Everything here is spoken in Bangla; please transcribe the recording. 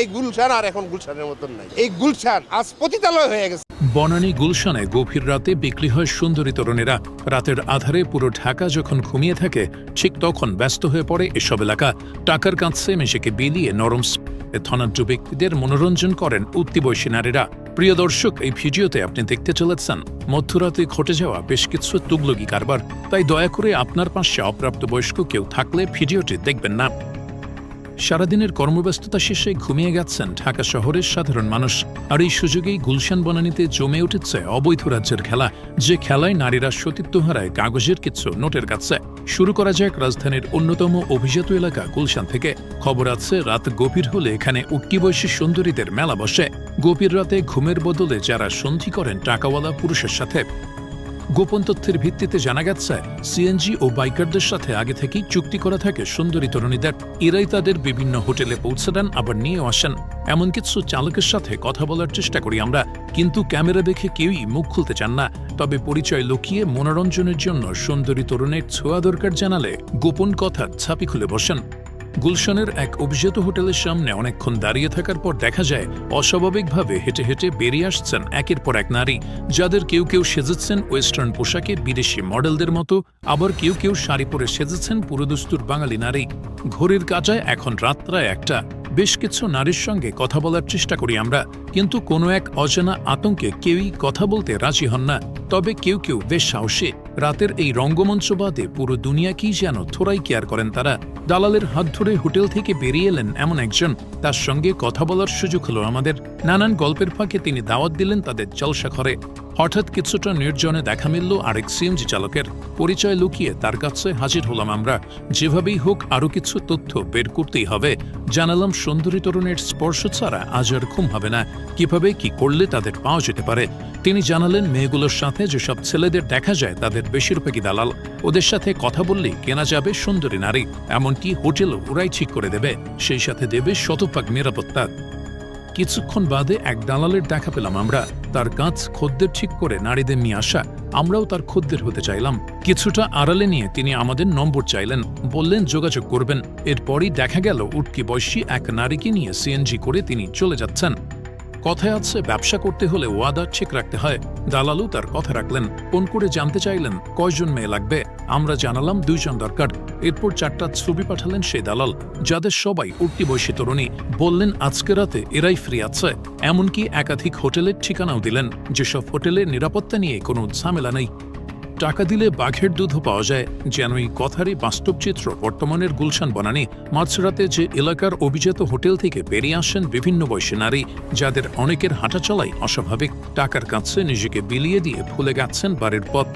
এই গুলশান আর এখন গুলশানের মতন নাই। এই গুলশান আজ পতিতালয় হয়ে গেছে। বনানী গুলশানে গভীর রাতে বিক্রি হয় সুন্দরী তরুণীরা। রাতের আধারে পুরো ঢাকা যখন ঘুমিয়ে থাকে, ঠিক তখন ব্যস্ত হয়ে পড়ে এসব এলাকা। টাকার কাছে মেঝেকে বিলিয়ে নরম ধনাঢ্য ব্যক্তিদের মনোরঞ্জন করেন উত্তিবয়সী নারীরা। প্রিয় দর্শক, এই ভিডিওতে আপনি দেখতে চলেছেন মধ্যরাতে ঘটে যাওয়া বেশ কিছু তুগলকি কারবার। তাই দয়া করে আপনার পাশে অপ্রাপ্তবয়স্ক কেউ থাকলে ভিডিওটি দেখবেন না। সারাদিনের কর্মব্যস্ততা শেষে ঘুমিয়ে গেছেন ঢাকা শহরের সাধারণ মানুষ। আর এই সুযোগেই গুলশান বনানীতে জমে উঠেছে অবৈধ রাজ্যের খেলা, যে খেলায় নারীরা সতীত্ব হারায় কাগজের কিছু নোটের কাছে। শুরু করা যাক রাজধানীর অন্যতম অভিজাত এলাকা গুলশান থেকে। খবর আছে, রাত গভীর হলে এখানে উট্টিবয়সী সুন্দরীদের মেলা বসে। গভীর রাতে ঘুমের বদলে যারা সন্ধি করেন টাকাওয়ালা পুরুষের সাথে। গোপন তথ্যের ভিত্তিতে জানা গেছে, সিএনজি ও বাইকারদের সাথে আগে থেকেই চুক্তি করা থাকে সুন্দরী তরুণীদের। এরাই তাদের বিভিন্ন হোটেলে পৌঁছে দেন, আবার নিয়েও আসেন। এমন কিছু চালকের সাথে কথা বলার চেষ্টা করি আমরা, কিন্তু ক্যামেরা দেখে কেউই মুখ খুলতে চান না। তবে পরিচয় লুকিয়ে মনোরঞ্জনের জন্য সুন্দরী তরুণের ছোঁয়া দরকার জানালে গোপন কথার ছাপি খুলে বসেন। গুলশানের এক অভিজাত হোটেলের সামনে অনেকক্ষণ দাঁড়িয়ে থাকার পর দেখা যায়, অস্বাভাবিকভাবে হেঁটে হেঁটে বেরিয়ে আসছেন একের পর এক নারী, যাদের কেউ কেউ সেজেছেন ওয়েস্টার্ন পোশাকে বিদেশি মডেলদের মতো, আবার কেউ কেউ শাড়ি পরে সেজেছেন পুরোদস্তুর বাঙালি নারী। ঘড়ির কাঁটায় এখন রাত প্রায় 1টা। বেশ কিছু নারীর সঙ্গে কথা বলার চেষ্টা করি আমরা, কিন্তু কোনো এক অজানা আতঙ্কে কেউই কথা বলতে রাজি হন না। তবে কেউ কেউ বেশ সাহসী। রাতের এই রঙ্গমঞ্চ বাদে পুরো দুনিয়াকেই যেন থোড়াই কেয়ার করেন তারা। দালালের হাত ধরে হোটেল থেকে বেরিয়ে এলেন এমন একজন, তার সঙ্গে কথা বলার সুযোগ হলো আমাদের। নানান গল্পের ফাঁকে তিনি দাওয়াত দিলেন তাদের জলসা ঘরে। হঠাৎ কিছুটা নির্জনে দেখা মিলল আরেক সিএনজি চালকের। পরিচয় লুকিয়ে তার কাছে হাজির হলাম আমরা। যেভাবেই হোক আরও কিছু তথ্য বের করতেই হবে। জানালাম, সুন্দরী তরুণের স্পর্শ ছাড়া আজ আর ঘুম হবে না। কিভাবে কি করলে তাদের পাওয়া যেতে পারে। তিনি জানালেন, মেয়েগুলোর সাথে যেসব ছেলেদের দেখা যায় তাদের বেশিরভাগই দালাল। ওদের সাথে কথা বললেই কেনা যাবে সুন্দরী নারী, এমনকি হোটেলও ওরাই ঠিক করে দেবে, সেই সাথে দেবে শতভাগ নিরাপত্তা। কিছুক্ষণ বাদে এক দালালের দেখা পেলাম আমরা। তার কাজ খদ্দের ঠিক করে নারীদের নিয়ে আসা। আমরাও তার খদ্দের হতে চাইলাম। কিছুটা আড়ালে নিয়ে তিনি আমাদের নম্বর চাইলেন, বললেন যোগাযোগ করবেন। এরপরই দেখা গেল উটকি বয়সী এক নারীকে নিয়ে সিএনজি করে তিনি চলে যাচ্ছেন। কথায় আছে, ব্যবসা করতে হলে ওয়াদা ঠিক রাখতে হয়। দালালও তার কথা রাখলেন। ফোন করে জানতে চাইলেন কয়জন মেয়ে লাগবে। আমরা জানালাম 2 জন দরকার। এরপর 4টা ছবি পাঠালেন সেই দালাল, যাদের সবাই উট্টি বয়সী তরুণী। বললেন আজকে রাতে এরাই ফ্রি আছে। এমনকি একাধিক হোটেলের ঠিকানাও দিলেন, যেসব হোটেলের নিরাপত্তা নিয়ে কোনো ঝামেলা নেই। টাকা দিলে বাঘের দুধও পাওয়া যায়, যেন এই কথারই বাস্তব চিত্র বর্তমানের গুলশান বনানী। মাঝরাতে যে এলাকার অভিজাত হোটেল থেকে বেরিয়ে আসেন বিভিন্ন বয়সী নারী, যাদের অনেকের হাঁটা চলাই অস্বাভাবিক। টাকার কাছে নিজেকে বিলিয়ে দিয়ে ভুলে গেছেন বাড়ির পথ।